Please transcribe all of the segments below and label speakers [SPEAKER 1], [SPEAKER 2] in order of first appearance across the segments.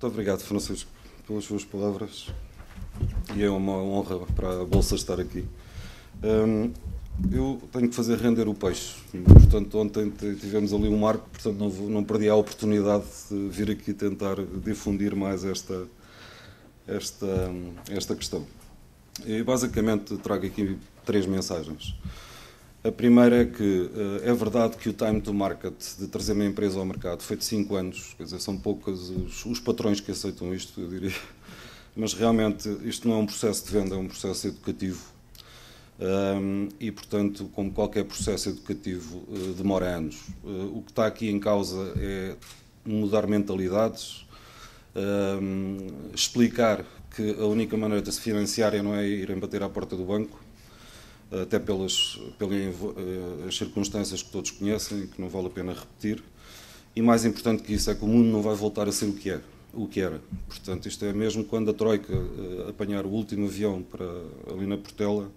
[SPEAKER 1] Muito obrigado, Francisco, pelas suas palavras e é uma honra para a Bolsa estar aqui. Eu tenho que fazer render o peixe, portanto ontem tivemos ali um marco, portanto não perdi a oportunidade de vir aqui tentar difundir mais esta questão. E basicamente trago aqui 3 mensagens. A primeira é que é verdade que o time to market de trazer uma empresa ao mercado foi de 5 anos, quer dizer, são poucos os patrões que aceitam isto, eu diria, mas realmente isto não é um processo de venda, é um processo educativo e, portanto, como qualquer processo educativo, demora anos. O que está aqui em causa é mudar mentalidades, explicar que a única maneira de se financiarem não é irem bater à porta do banco, até pelas circunstâncias que todos conhecem, que não vale a pena repetir, e mais importante que isso é que o mundo não vai voltar a ser o que era. Portanto, isto é mesmo quando a Troika apanhar o último avião ali na Portela,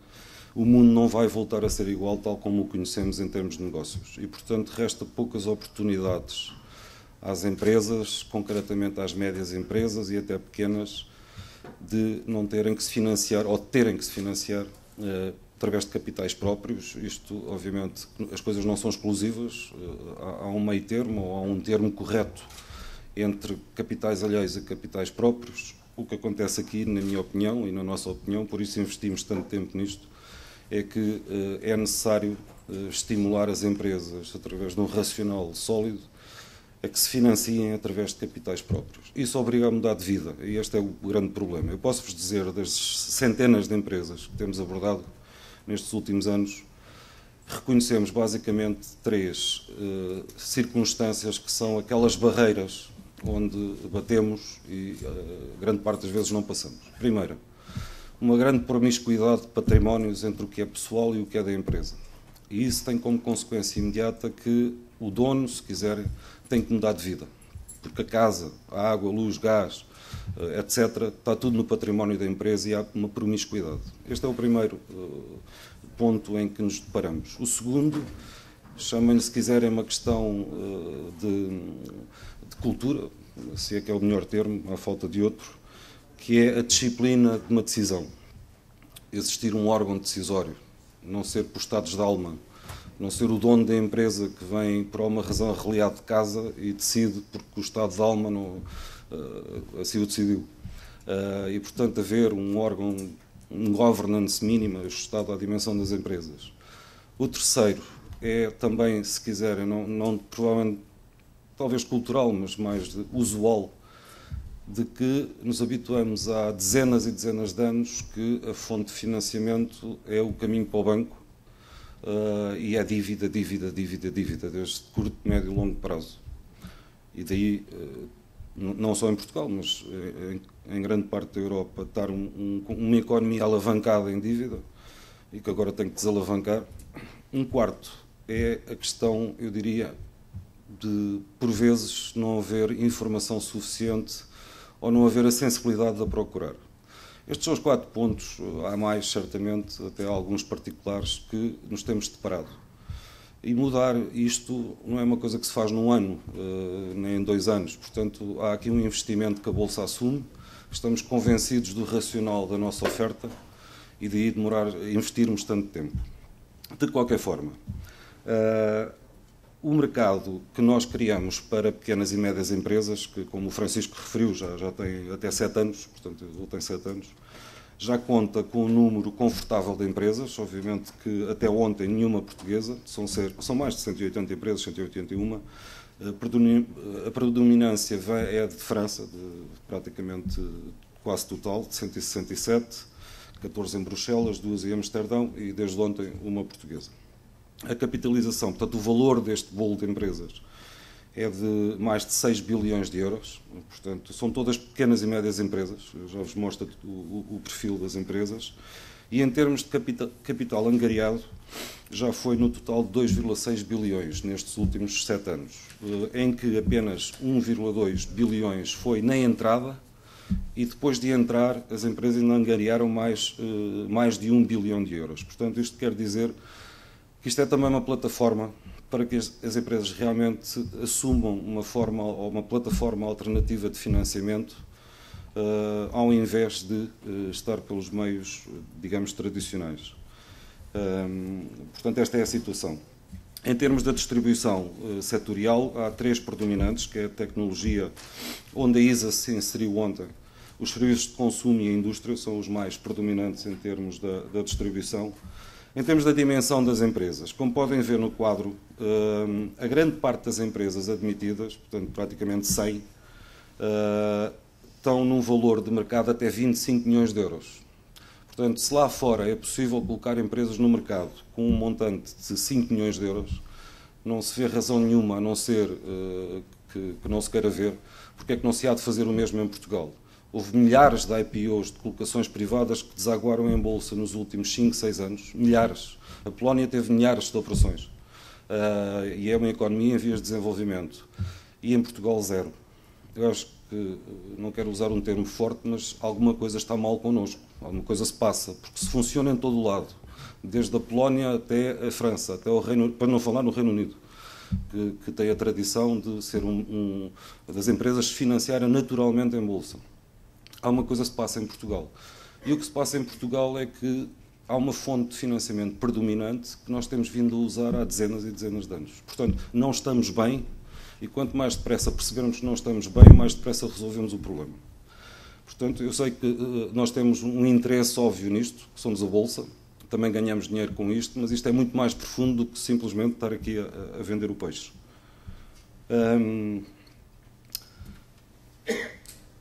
[SPEAKER 1] o mundo não vai voltar a ser igual tal como o conhecemos em termos de negócios. E, portanto, resta poucas oportunidades às empresas, concretamente às médias empresas e até pequenas, de não terem que se financiar ou terem que se financiar através de capitais próprios. Isto, obviamente, as coisas não são exclusivas, há um meio termo ou há um termo correto entre capitais alheios e capitais próprios. O que acontece aqui, na minha opinião e na nossa opinião, por isso investimos tanto tempo nisto, é que é necessário estimular as empresas através de um racional sólido a que se financiem através de capitais próprios. Isso obriga a mudar de vida e este é o grande problema. Eu posso-vos dizer, das centenas de empresas que temos abordado nestes últimos anos, reconhecemos basicamente 3 circunstâncias que são aquelas barreiras onde batemos e grande parte das vezes não passamos. Primeira, uma grande promiscuidade de patrimónios entre o que é pessoal e o que é da empresa. E isso tem como consequência imediata que o dono, se quiser, tem que mudar de vida. Porque a casa, a água, a luz, gás, etc., está tudo no património da empresa e há uma promiscuidade. Este é o primeiro ponto em que nos deparamos. O segundo, chamem-lhe, se quiserem, uma questão de cultura, se é que é o melhor termo, à falta de outro, que é a disciplina de uma decisão. Existir um órgão decisório, não ser por estados de alma, não ser o dono da empresa que vem por uma razão arreliado de casa e decide porque o estado de alma não, assim o decidiu. E, portanto, haver um órgão, um governance mínimo ajustado à dimensão das empresas. O terceiro é também, se quiserem, não provavelmente, talvez cultural, mas mais usual, de que nos habituamos há dezenas e dezenas de anos que a fonte de financiamento é o caminho para o banco e é dívida, desde curto, médio e longo prazo. E daí, não só em Portugal, mas em grande parte da Europa, estar uma economia alavancada em dívida e que agora tem que desalavancar. Um quarto é a questão, eu diria, de, por vezes, não haver informação suficiente ou não haver a sensibilidade de a procurar. Estes são os 4 pontos, há mais, certamente, até alguns particulares, que nos temos deparado. E mudar isto não é uma coisa que se faz num ano, nem em 2 anos. Portanto, há aqui um investimento que a Bolsa assume, estamos convencidos do racional da nossa oferta e daí investirmos tanto tempo. De qualquer forma, o mercado que nós criamos para pequenas e médias empresas, que, como o Francisco referiu, já tem até 7 anos, portanto, ele tem 7 anos, já conta com um número confortável de empresas, obviamente que até ontem nenhuma portuguesa, são mais de 180 empresas, 181, a predominância é de França, praticamente quase total, de 167, 14 em Bruxelas, 2 em Amsterdão e desde ontem uma portuguesa. A capitalização, portanto, o valor deste bolo de empresas é de mais de 6 bilhões de euros, portanto, são todas pequenas e médias empresas, eu já vos mostro o perfil das empresas, e em termos de capital angariado, já foi no total de 2,6 bilhões nestes últimos 7 anos, em que apenas 1,2 bilhões foi na entrada, e depois de entrar, as empresas ainda angariaram mais de 1 bilhão de euros. Portanto, isto quer dizer que isto é também uma plataforma para que as empresas realmente assumam uma forma ou uma plataforma alternativa de financiamento, ao invés de estar pelos meios, digamos, tradicionais. Portanto, esta é a situação. Em termos da distribuição setorial, há 3 predominantes, que é a tecnologia, onde a ISA se inseriu ontem. Os serviços de consumo e a indústria são os mais predominantes em termos da distribuição. Em termos da dimensão das empresas, como podem ver no quadro, a grande parte das empresas admitidas, portanto praticamente 100, estão num valor de mercado até 25 milhões de euros. Portanto, se lá fora é possível colocar empresas no mercado com um montante de 5 milhões de euros, não se vê razão nenhuma, a não ser que não se queira ver, porque é que não se há de fazer o mesmo em Portugal. Houve milhares de IPOs, de colocações privadas, que desaguaram em bolsa nos últimos 5, 6 anos. Milhares. A Polónia teve milhares de operações. E é uma economia em vias de desenvolvimento. E em Portugal, 0. Eu acho que, não quero usar um termo forte, mas alguma coisa está mal connosco. Alguma coisa se passa. Porque se funciona em todo o lado, desde a Polónia até a França, até o Reino Unido, para não falar no Reino Unido, que tem a tradição de ser das empresas se financiarem naturalmente em bolsa. Há uma coisa que se passa em Portugal. E o que se passa em Portugal é que há uma fonte de financiamento predominante que nós temos vindo a usar há dezenas e dezenas de anos. Portanto, não estamos bem, e quanto mais depressa percebermos que não estamos bem, mais depressa resolvemos o problema. Portanto, eu sei que nós temos um interesse óbvio nisto, que somos a Bolsa, também ganhamos dinheiro com isto, mas isto é muito mais profundo do que simplesmente estar aqui a vender o peixe.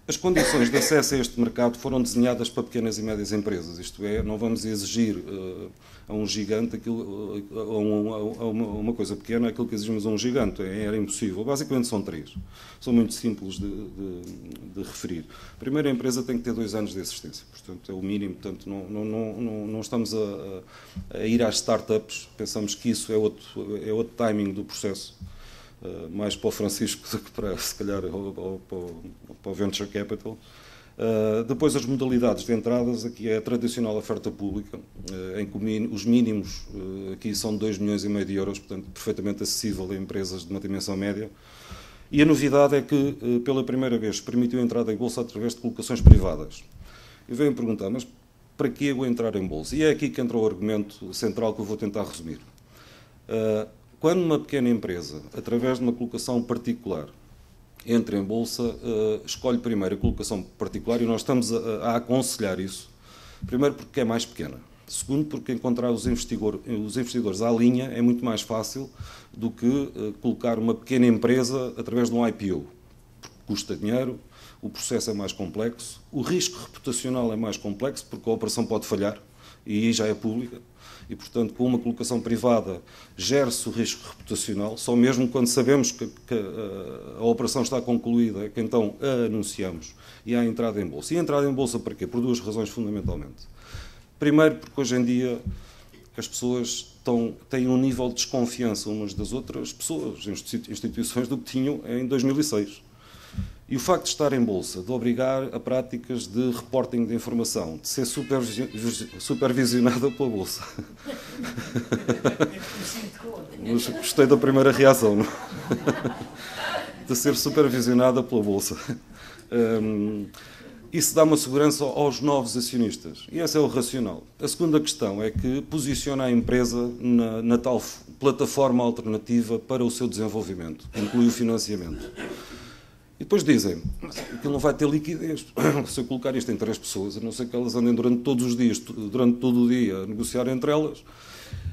[SPEAKER 1] As condições de acesso a este mercado foram desenhadas para pequenas e médias empresas, isto é, não vamos exigir a um gigante, a uma coisa pequena, aquilo que exigimos a um gigante, era impossível. Basicamente são 3, são muito simples de referir. A primeira empresa tem que ter 2 anos de existência, portanto é o mínimo, portanto não estamos a ir às startups, pensamos que isso é outro timing do processo. Mais para o Francisco do que para, se calhar, para o Venture Capital. Depois, as modalidades de entradas, aqui é a tradicional oferta pública, em que os mínimos aqui são 2,5 milhões de euros, portanto, perfeitamente acessível a empresas de uma dimensão média. E a novidade é que, pela primeira vez, permitiu a entrada em bolsa através de colocações privadas. E venho perguntar, mas para que eu entrar em bolsa? E é aqui que entra o argumento central que eu vou tentar resumir. Quando uma pequena empresa, através de uma colocação particular, entra em bolsa, escolhe primeiro a colocação particular, e nós estamos a aconselhar isso. Primeiro porque é mais pequena. Segundo porque encontrar os investidores à linha é muito mais fácil do que colocar uma pequena empresa através de um IPO. Porque custa dinheiro, o processo é mais complexo, o risco reputacional é mais complexo, porque a operação pode falhar, e aí já é pública. E, portanto, com uma colocação privada, gera-se o risco reputacional, só mesmo quando sabemos que a operação está concluída, é que então a anunciamos e há a entrada em bolsa. E a entrada em bolsa para quê? Por 2 razões fundamentalmente. Primeiro, porque hoje em dia as pessoas têm um nível de desconfiança umas das outras pessoas, instituições, do que tinham em 2006. E o facto de estar em bolsa, de obrigar a práticas de reporting de informação, de ser supervisionada pela bolsa. Mas gostei da primeira reação, não? De ser supervisionada pela bolsa. Isso dá uma segurança aos novos acionistas. E esse é o racional. A segunda questão é que posiciona a empresa na tal plataforma alternativa para o seu desenvolvimento, que inclui o financiamento. E depois dizem, que não vai ter liquidez. Se eu colocar isto em 3 pessoas, a não ser que elas andem durante todos os dias, durante todo o dia, a negociar entre elas,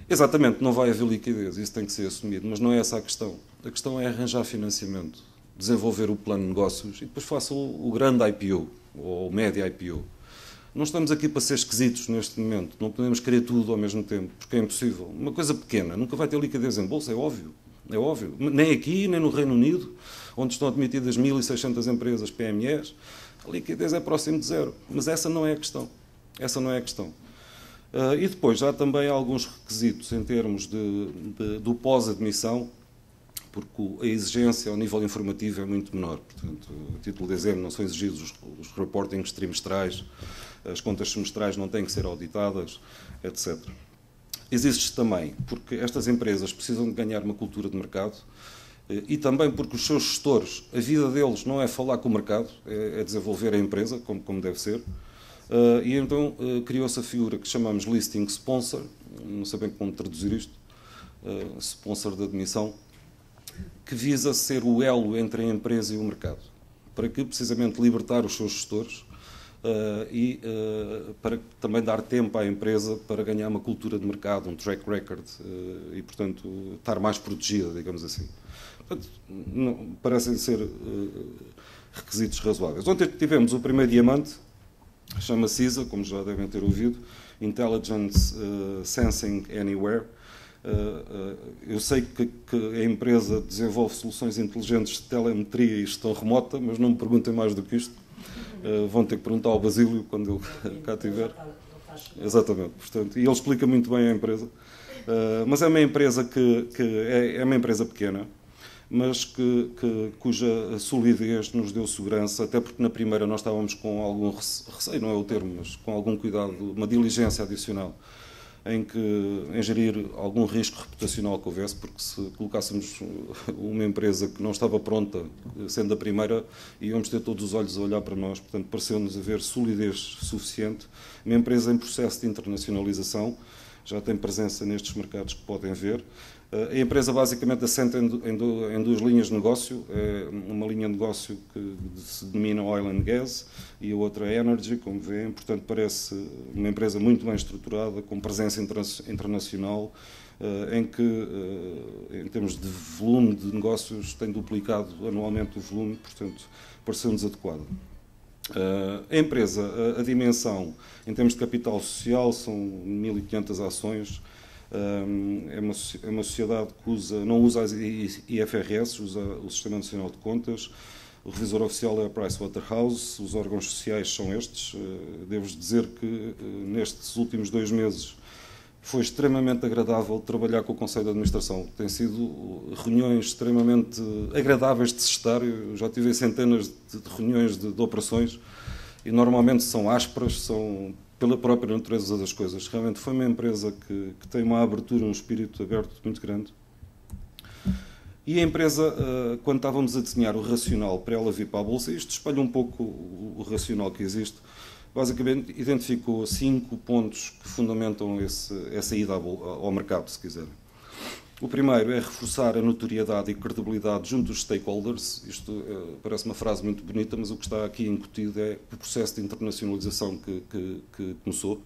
[SPEAKER 1] exatamente, não vai haver liquidez, isso tem que ser assumido, mas não é essa a questão. A questão é arranjar financiamento, desenvolver o plano de negócios e depois façam o grande IPO, ou o médio IPO. Não estamos aqui para ser esquisitos neste momento, não podemos querer tudo ao mesmo tempo, porque é impossível. Uma coisa pequena, nunca vai ter liquidez em bolsa, é óbvio. É óbvio. Nem aqui, nem no Reino Unido, onde estão admitidas 1.600 empresas PMEs, a liquidez é próximo de 0. Mas essa não é a questão. Essa não é a questão. E depois, há também alguns requisitos em termos do pós-admissão, porque a exigência ao nível informativo é muito menor. Portanto, a título de exemplo, não são exigidos os reportings trimestrais, as contas semestrais não têm que ser auditadas, etc. existe também porque estas empresas precisam de ganhar uma cultura de mercado e também porque os seus gestores, a vida deles não é falar com o mercado, é desenvolver a empresa, como deve ser. E então criou-se a figura que chamamos Listing Sponsor, não sei bem como traduzir isto, sponsor de admissão, que visa ser o elo entre a empresa e o mercado, para que precisamente libertar os seus gestores e para também dar tempo à empresa para ganhar uma cultura de mercado, um track record e, portanto, estar mais protegida, digamos assim. Portanto, parecem ser requisitos razoáveis. Ontem tivemos o primeiro diamante, chama-se ISA, como já devem ter ouvido, Intelligent Sensing Anywhere. Eu sei que a empresa desenvolve soluções inteligentes de telemetria e gestão remota, mas não me perguntem mais do que isto. Vão ter que perguntar ao Basílio quando ele cá estiver. Exatamente. Portanto, e ele explica muito bem a empresa. Mas é uma empresa que é uma empresa pequena, mas cuja solidez nos deu segurança, até porque na primeira nós estávamos com algum receio, não é o termo, mas com algum cuidado, uma diligência adicional, em gerir algum risco reputacional que houvesse, porque se colocássemos uma empresa que não estava pronta, sendo a primeira, íamos ter todos os olhos a olhar para nós. Portanto, pareceu-nos haver solidez suficiente. Uma empresa em processo de internacionalização, já tem presença nestes mercados que podem ver. A empresa basicamente assenta em duas linhas de negócio, uma linha de negócio que se denomina Oil and Gas e a outra Energy, como veem. Portanto, parece uma empresa muito bem estruturada, com presença internacional, em que, em termos de volume de negócios, tem duplicado anualmente o volume, portanto, pareceu-nos adequado. A empresa, a dimensão, em termos de capital social, são 1.500 ações. É uma sociedade que não usa as IFRS, usa o Sistema Nacional de Contas. O revisor oficial é a Pricewaterhouse, os órgãos sociais são estes. Devo-vos dizer que nestes últimos 2 meses foi extremamente agradável trabalhar com o Conselho de Administração. Tem sido reuniões extremamente agradáveis de se estar. Eu já tive centenas de reuniões de operações e normalmente são ásperas, são pela própria natureza das coisas. Realmente foi uma empresa que tem uma abertura, um espírito aberto muito grande. E a empresa, quando estávamos a desenhar o racional para ela vir para a Bolsa, isto espelha um pouco o racional que existe, basicamente identificou 5 pontos que fundamentam essa ida ao mercado, se quiserem. O primeiro é reforçar a notoriedade e credibilidade junto dos stakeholders. Isto parece uma frase muito bonita, mas o que está aqui incutido é o processo de internacionalização que começou.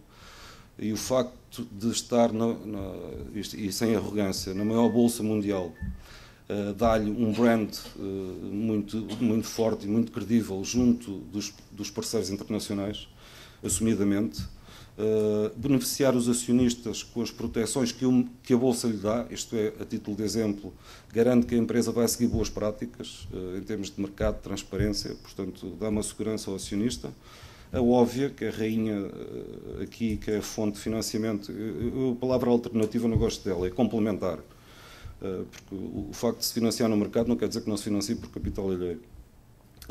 [SPEAKER 1] E o facto de estar, e sem arrogância, na maior bolsa mundial, dá-lhe um brand muito forte e muito credível junto dos parceiros internacionais, assumidamente. Beneficiar os acionistas com as proteções que a Bolsa lhe dá, isto é, a título de exemplo, garante que a empresa vai seguir boas práticas em termos de mercado, de transparência, portanto, dá uma segurança ao acionista. A óbvia, que é a rainha aqui, que é a fonte de financiamento, a palavra alternativa não gosto dela, é complementar, porque o facto de se financiar no mercado não quer dizer que não se financie por capital alheio.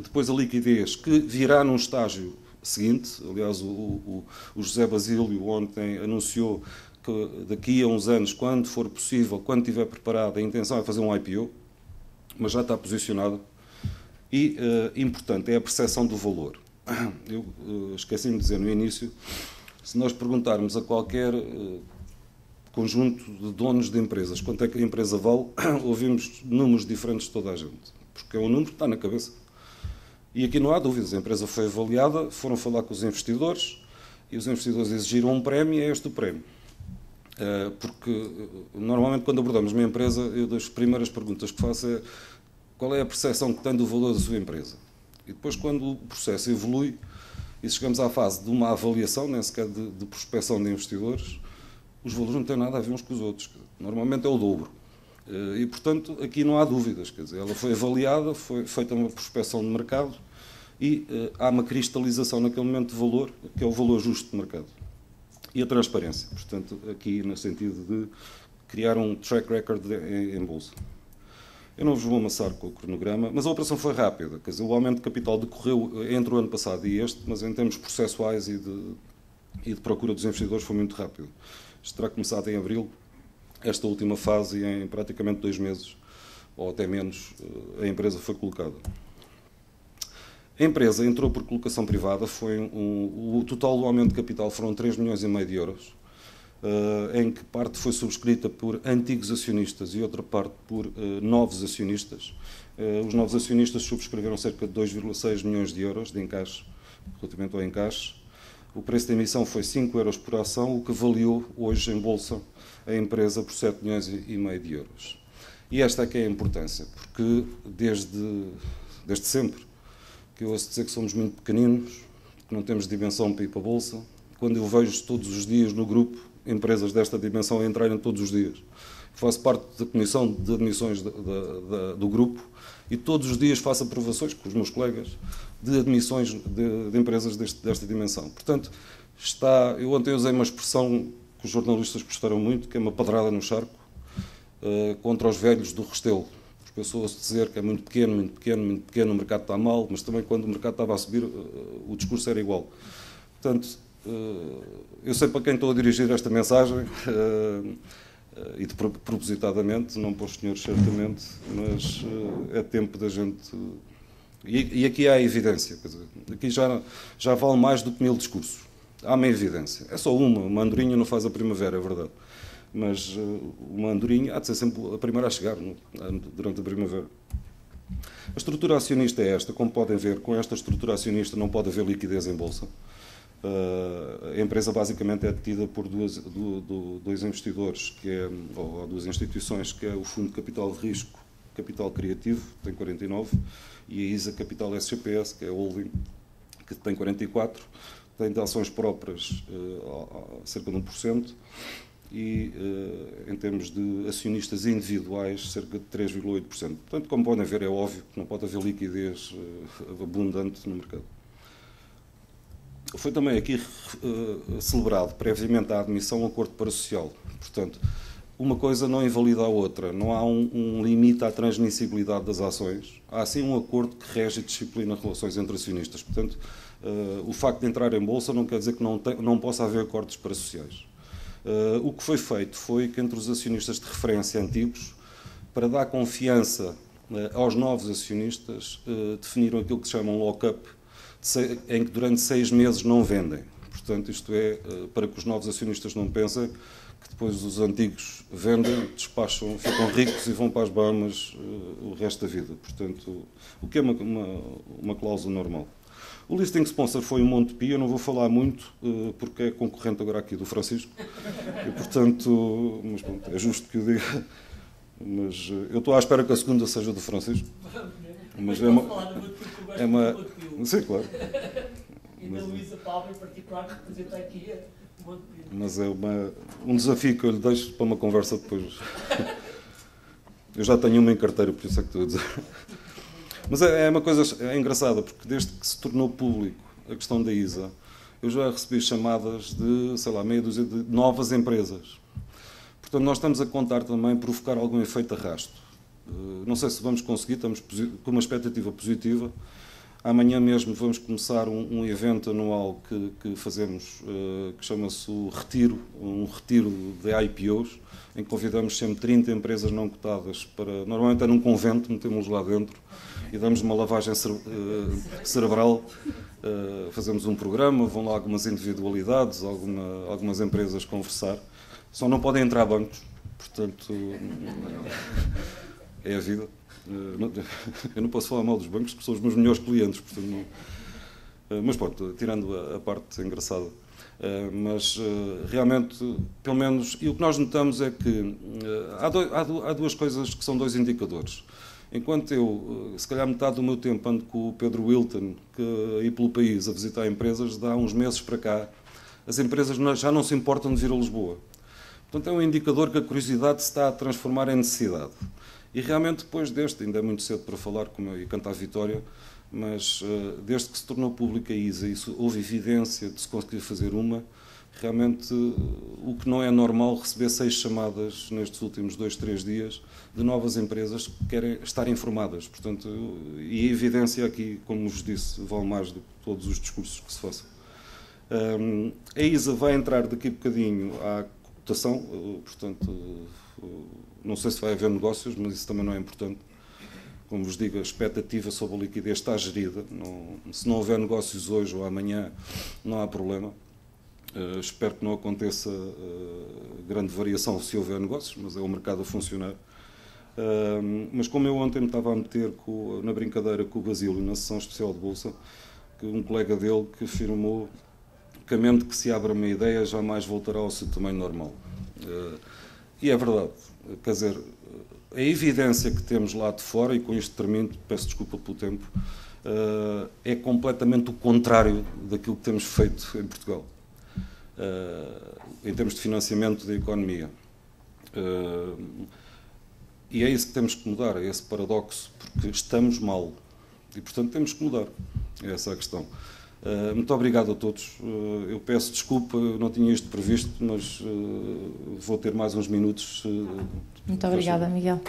[SPEAKER 1] Depois a liquidez, que virá num estágio seguinte. Aliás, o José Basílio ontem anunciou que daqui a uns anos, quando for possível, quando estiver preparado, a intenção é fazer um IPO, mas já está posicionado. E, importante, é a percepção do valor. Eu esqueci-me de dizer no início, se nós perguntarmos a qualquer conjunto de donos de empresas quanto é que a empresa vale, ouvimos números diferentes de toda a gente, porque é um número que está na cabeça. E aqui não há dúvidas, a empresa foi avaliada, foram falar com os investidores e os investidores exigiram um prémio e é este o prémio. Porque normalmente quando abordamos uma empresa, eu das primeiras perguntas que faço é qual é a percepção que tem do valor da sua empresa. E depois quando o processo evolui e chegamos à fase de uma avaliação, nem sequer de prospecção de investidores, os valores não têm nada a ver uns com os outros. Normalmente é o dobro. E, portanto, aqui não há dúvidas. Quer dizer, ela foi avaliada, foi feita uma prospecção de mercado e há uma cristalização naquele momento de valor, que é o valor justo de mercado. E a transparência. Portanto, aqui no sentido de criar um track record em bolsa. Eu não vos vou amassar com o cronograma, mas a operação foi rápida. Quer dizer, o aumento de capital decorreu entre o ano passado e este, mas em termos processuais e de procura dos investidores foi muito rápido. Isto terá começado em abril, esta última fase, e em praticamente 2 meses, ou até menos, a empresa foi colocada. A empresa entrou por colocação privada, o total do aumento de capital foram 3,5 milhões de euros, em que parte foi subscrita por antigos acionistas e outra parte por novos acionistas. Os novos acionistas subscreveram cerca de 2,6 milhões de euros de encaixe, relativamente ao encaixe. O preço da emissão foi 5 euros por ação, o que avaliou hoje em bolsa a empresa por 7,5 milhões de euros. E esta é que é a importância, porque desde sempre que eu ouço dizer que somos muito pequeninos, que não temos dimensão para ir para a bolsa, quando eu vejo todos os dias no grupo empresas desta dimensão a entrarem todos os dias. Faço parte da comissão de admissões do grupo e todos os dias faço aprovações com os meus colegas de admissões de empresas desta dimensão. Portanto, eu ontem usei uma expressão que os jornalistas gostaram muito, que é uma pedrada no charco, contra os velhos do Restelo. Porque eu sou a dizer que é muito pequeno, muito pequeno, muito pequeno, o mercado está mal, mas também quando o mercado estava a subir, o discurso era igual. Portanto, eu sei para quem estou a dirigir esta mensagem, e propositadamente, não para os senhores certamente, mas é tempo da gente... E aqui há a evidência, quer dizer, aqui já vale mais do que 1000 discursos. Há uma evidência. É só uma andorinha não faz a primavera, é verdade. Mas uma andorinha há de ser sempre a primeira a chegar durante a primavera. A estrutura acionista é esta. Como podem ver, com esta estrutura acionista não pode haver liquidez em bolsa. A empresa basicamente é detida por dois investidores, ou duas instituições, que é o Fundo de Capital de Risco, Capital Criativo, que tem 49%, e a ISA Capital SGPS, que é a holding, que tem 44%, tem de ações próprias cerca de 1%, e em termos de acionistas individuais, cerca de 3,8%. Portanto, como podem ver, é óbvio que não pode haver liquidez abundante no mercado. Foi também aqui celebrado, previamente à admissão, um acordo parasocial. Portanto, uma coisa não invalida a outra. Não há um limite à transmissibilidade das ações. Há, sim, um acordo que rege e disciplina relações entre acionistas. Portanto, o facto de entrar em bolsa não quer dizer que não possa haver acordos parasociais. O que foi feito foi que entre os acionistas de referência antigos, para dar confiança aos novos acionistas, definiram aquilo que se chama um lock-up, em que durante 6 meses não vendem. Portanto, isto é para que os novos acionistas não pensem que depois os antigos vendem, despacham, ficam ricos e vão para as Bahamas o resto da vida. Portanto, o que é uma cláusula normal. O listing sponsor foi o Montepio, eu não vou falar muito, porque é concorrente agora aqui do Francisco, e portanto, mas, pronto, é justo que eu diga, mas eu estou à espera que a segunda seja do Francisco. Mas é uma... Sim, claro.
[SPEAKER 2] E da Luísa Palma, em particular, que representa aqui o Montepio.
[SPEAKER 1] Mas é um desafio que eu lhe deixo para uma conversa depois. Eu já tenho uma em carteira, por isso é que estou a dizer. Mas é uma coisa engraçada, porque desde que se tornou público a questão da ISA, eu já recebi chamadas de, sei lá, meia dúzia de novas empresas. Portanto, nós estamos a contar também provocar algum efeito arrasto. Não sei se vamos conseguir, estamos com uma expectativa positiva. Amanhã mesmo vamos começar um evento anual que fazemos, que chama-se o Retiro, um retiro de IPOs, em que convidamos sempre 30 empresas não cotadas para, normalmente é num convento, metemos lá dentro e damos uma lavagem cerebral, fazemos um programa, vão lá algumas individualidades, algumas empresas conversar, só não podem entrar bancos, portanto é a vida. Eu não posso falar mal dos bancos, porque são os meus melhores clientes, portanto não... Mas pronto, tirando a parte engraçada. Mas realmente, pelo menos, e o que nós notamos é que há duas coisas que são dois indicadores. Enquanto eu, se calhar metade do meu tempo ando com o Pedro Wilton, que aí pelo país a visitar empresas, dá uns meses para cá, as empresas já não se importam de vir a Lisboa. Portanto, é um indicador que a curiosidade se está a transformar em necessidade. E realmente depois ainda é muito cedo para falar e cantar a vitória, mas desde que se tornou pública a ISA e houve evidência de se conseguir fazer realmente o que não é normal receber 6 chamadas nestes últimos 2, 3 dias de novas empresas que querem estar informadas. Portanto, e a evidência aqui, como vos disse, vale mais do que todos os discursos que se façam. A ISA vai entrar daqui a bocadinho cotação, portanto, não sei se vai haver negócios, mas isso também não é importante. Como vos digo, a expectativa sobre a liquidez está gerida. Se não houver negócios hoje ou amanhã, não há problema. Espero que não aconteça grande variação se houver negócios, mas é o mercado a funcionar. Mas como eu ontem me estava a meter na brincadeira com o Basílio, na sessão especial de Bolsa, que um colega dele que afirmou que a mente que se abre uma ideia jamais voltará ao seu tamanho normal. E é verdade. Quer dizer, a evidência que temos lá de fora, e com isto termino, peço desculpa pelo tempo, é completamente o contrário daquilo que temos feito em Portugal, em termos de financiamento da economia. E é isso que temos que mudar, é esse paradoxo, porque estamos mal. E, portanto, temos que mudar. É essa a questão. Muito obrigado a todos. Eu peço desculpa, não tinha isto previsto, mas vou ter mais uns minutos.
[SPEAKER 3] Muito obrigada, Miguel.